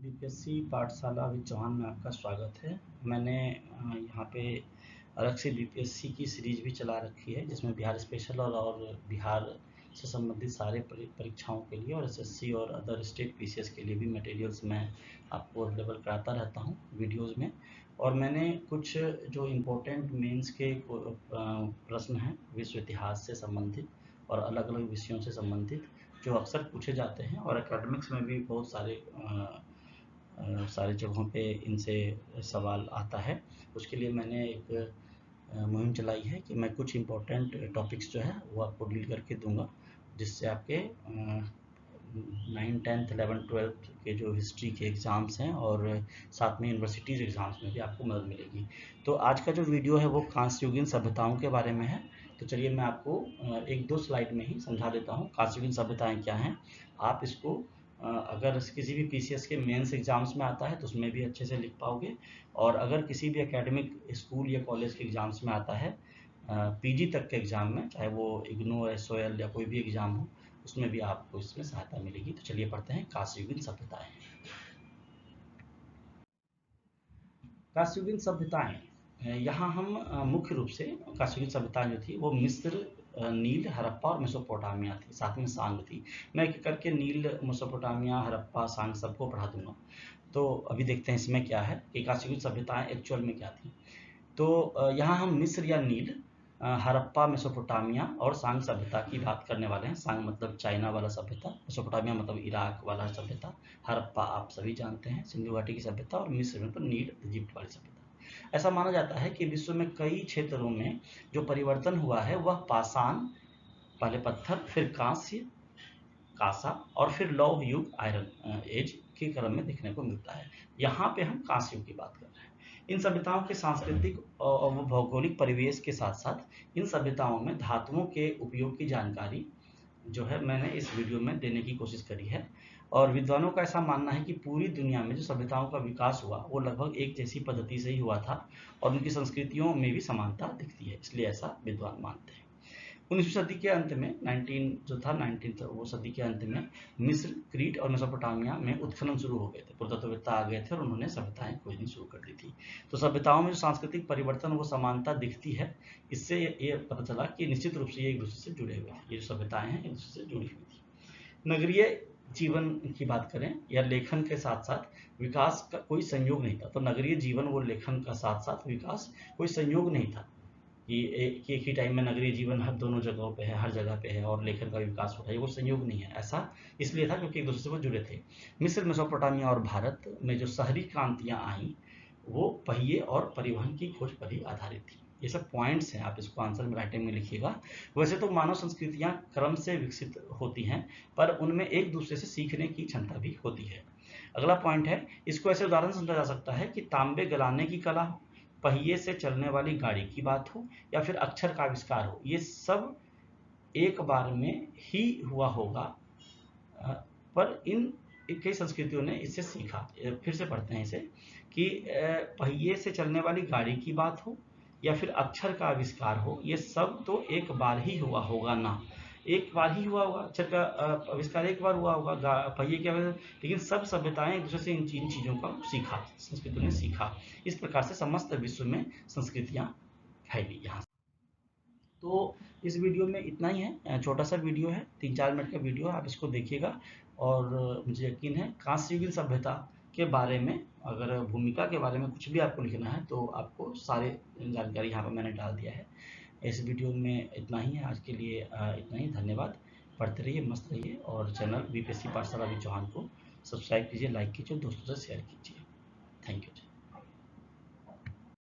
BPSC पाठशाला with Chauhan में आपका स्वागत है। मैंने यहाँ पे अलग से बीपीएससी की सीरीज भी चला रखी है, जिसमें बिहार स्पेशल और बिहार से संबंधित सारे परीक्षाओं के लिए और एसएससी और अदर स्टेट पीसीएस के लिए भी मटेरियल्स मैं आपको अवेलेबल कराता रहता हूँ वीडियोज़ में। और मैंने कुछ जो इम्पोर्टेंट मेंस के प्रश्न हैं विश्व इतिहास से संबंधित और अलग अलग विषयों से संबंधित जो अक्सर पूछे जाते हैं और एकेडमिक्स में भी बहुत सारी जगहों पे इनसे सवाल आता है, उसके लिए मैंने एक मुहिम चलाई है कि मैं कुछ इम्पोर्टेंट टॉपिक्स जो है वो आपको डील करके दूंगा, जिससे आपके 9, 10, 11, 12 के जो हिस्ट्री के एग्ज़ाम्स हैं और साथ में यूनिवर्सिटीज़ एग्ज़ाम्स में भी आपको मदद मिलेगी। तो आज का जो वीडियो है वो कांस्ययुगीन सभ्यताओं के बारे में है। तो चलिए मैं आपको एक दो स्लाइड में ही समझा देता हूँ कांस्ययुगीन सभ्यताएं क्या हैं। आप इसको अगर किसी भी पीसीएस के मेंस एग्ज़ाम्स में आता है तो उसमें भी अच्छे से लिख पाओगे, और अगर किसी भी एकेडमिक स्कूल या कॉलेज के एग्ज़ाम्स में आता है पीजी तक के एग्ज़ाम में, चाहे वो इग्नू, एसओएल या कोई भी एग्ज़ाम हो, उसमें भी आपको इसमें सहायता मिलेगी। तो चलिए पढ़ते हैं कांस्ययुगीन सभ्यताएं। कांस्ययुगीन सभ्यताएं, यहाँ हम मुख्य रूप से कांस्ययुगीन सभ्यताएं जो थी वो मिस्र, नील, हड़प्पा और मेसोपोटामिया थी, साथ में सांग थी। मैं एक करके नील, मेसोपोटामिया, हड़प्पा, सांग सबको पढ़ा दूंगा। तो अभी देखते हैं इसमें क्या है कि कांस्ययुगीन सभ्यताएं एक्चुअल में क्या थी। तो यहाँ हम मिस्र या नील, हड़प्पा, मेसोपोटामिया और सांग सभ्यता की बात करने वाले हैं। सांग मतलब चाइना वाला सभ्यता, मेसोपोटामिया मतलब इराक वाला सभ्यता, हड़प्पा आप सभी जानते हैं सिंधु घाटी की सभ्यता, और मिस्र मतलब नील, इजिप्ट वाली सभ्यता। ऐसा माना जाता है कि विश्व में कई क्षेत्रों में जो परिवर्तन हुआ है वह पाषाण, पहले पत्थर, फिर कांस्य, कांसा और फिर लौह युग, आयरन एज के क्रम में देखने को मिलता है। यहाँ पे हम कांस्य युग की बात कर रहे हैं। इन सभ्यताओं के सांस्कृतिक और भौगोलिक परिवेश के साथ साथ इन सभ्यताओं में धातुओं के उपयोग की जानकारी जो है मैंने इस वीडियो में देने की कोशिश करी है। और विद्वानों का ऐसा मानना है कि पूरी दुनिया में जो सभ्यताओं का विकास हुआ वो लगभग एक जैसी पद्धति से ही हुआ था और उनकी संस्कृतियों में भी समानता दिखती है, इसलिए ऐसा विद्वान मानते हैं। 19वीं सदी के अंत में 19 वो सदी के अंत में मिस्र, क्रीट और मेसोपोटामिया में उत्खनन शुरू हो गए थे। पुरातत्ववेत्ता आ गए थे और उन्होंने सभ्यताएं खोजनी शुरू कर दी थी। तो सभ्यताओं में जो सांस्कृतिक परिवर्तन वो समानता दिखती है, इससे ये पता चला कि निश्चित रूप से ये एक दूसरे से जुड़े हुए हैं। ये जो सभ्यताएं हैं एक दूसरे से जुड़ी हुई थी। नगरीय जीवन की बात करें या लेखन के साथ साथ विकास का कोई संयोग नहीं था। तो नगरीय जीवन और लेखन का साथ साथ विकास कोई संयोग नहीं था कि एक ही टाइम में नगरीय जीवन हर दोनों जगहों पे है, हर जगह पे है और लेखन का विकास हो रहा है, वो संयोग नहीं है। ऐसा इसलिए था क्योंकि एक दूसरे से वो जुड़े थे। मिस्र, मेसोपोटामिया और भारत में जो शहरी क्रांतियां आई वो पहिए और परिवहन की खोज पर ही आधारित थी। ये सब पॉइंट्स हैं, आप इसको आंसर में राइटिंग में लिखिएगा। वैसे तो मानव संस्कृतियां क्रम से विकसित होती हैं, पर उनमें एक दूसरे से सीखने की क्षमता भी होती है। अगला पॉइंट है, इसको ऐसे उदाहरण समझा जा सकता है कि तांबे गलाने की कला हो, पहिए से चलने वाली गाड़ी की बात हो या फिर अक्षर का आविष्कार हो, ये सब एक बार में ही हुआ होगा, पर इन कई संस्कृतियों ने इससे सीखा। फिर से पढ़ते हैं इसे कि पहिए से चलने वाली गाड़ी की बात हो या फिर अक्षर का आविष्कार हो, ये सब तो एक बार ही हुआ होगा ना। एक बार ही हुआ होगा, अक्षर का आविष्कार एक बार हुआ होगा, पहिए की आविष्कार, लेकिन सब सभ्यताएं एक दूसरे से इन चीज़ों का सीखा, संस्कृतियों ने सीखा। इस प्रकार से समस्त विश्व में संस्कृतियां फैली यहाँ। तो इस वीडियो में इतना ही है, छोटा सा वीडियो है, 3-4 मिनट का वीडियो है, आप इसको देखिएगा। और मुझे यकीन है कांस्ययुगीन सभ्यता के बारे में, अगर भूमिका के बारे में कुछ भी आपको लिखना है तो आपको सारे जानकारी यहाँ पर मैंने डाल दिया है। इस वीडियो में इतना ही है आज के लिए, इतना ही। धन्यवाद। पढ़ते रहिए, मस्त रहिए, और चैनल बीपीएससी पाठशाला विद चौहान को सब्सक्राइब कीजिए, लाइक कीजिए, दोस्तों से शेयर कीजिए। Thank you.